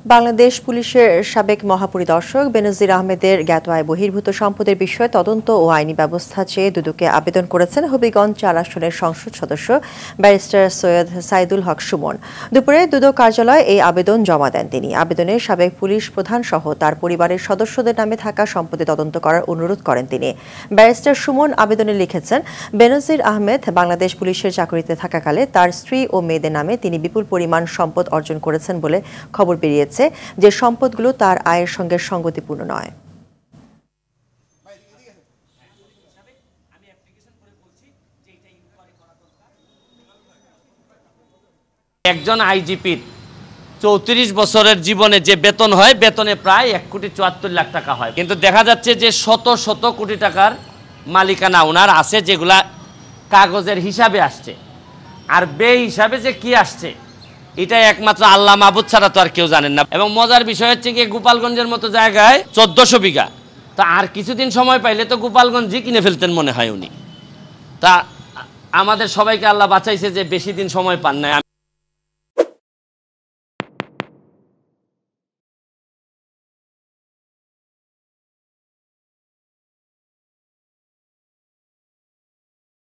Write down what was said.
বাংলাদেশ পুলিশের সাবেক মহাপরিদর্শক বেনজির আহমেদের জ্ঞাত আয় বহির্ভূত সম্পদের বিষয়ে তদন্ত ও আইনি ব্যবস্থা চেয়ে দুদকে আবেদন করেছেন হবিগঞ্জ ৪ আসনের সংসদ সদস্য ব্যারিস্টার সৈয়দ সাইদুল হক সুমন। দুপুরে দুদক কার্যালয়ে এই আবেদন জমা দেন তিনি। আবেদনে সাবেক পুলিশ প্রধান সহ তার পরিবারের সদস্যদের নামে থাকা সম্পত্তি তদন্ত করার অনুরোধ করেন তিনি। ব্যারিস্টার সুমন আবেদনে লিখেছেন, বেনজির আহমেদ বাংলাদেশ পুলিশের চাকরিতে থাকাকালে তার স্ত্রী ও মেয়েদের নামে তিনি বিপুল পরিমাণ সম্পদ অর্জন করেছেন বলে খবর বেরিয়েছে, যে সম্পদগুলো তার আয়ের সঙ্গে সঙ্গতিপূর্ণ নয়। একজন আইজিপির ৩৪ বছরের জীবনে যে বেতন হয়, বেতনে প্রায় ১,৭৪,০০,০০০ টাকা হয়, কিন্তু দেখা যাচ্ছে যে শত শত কোটি টাকার মালিকানা ওনার আছে, যেগুলা কাগজের হিসাবে আসছে, আর বে হিসাবে যে কি আসছে এটা একমাত্র আল্লাহ মাহবুদ ছাড়া তো আর কেউ জানেন না। এবং মজার বিষয় হচ্ছে কি, গোপালগঞ্জের মতো জায়গায় ১৪০০ বিঘা, তা আর কিছুদিন সময় পাইলে তো গোপালগঞ্জই কিনে ফেলতেন মনে হয় উনি। তা আমাদের সবাইকে আল্লাহ বাঁচাইছে যে বেশি দিন সময় পান নাই।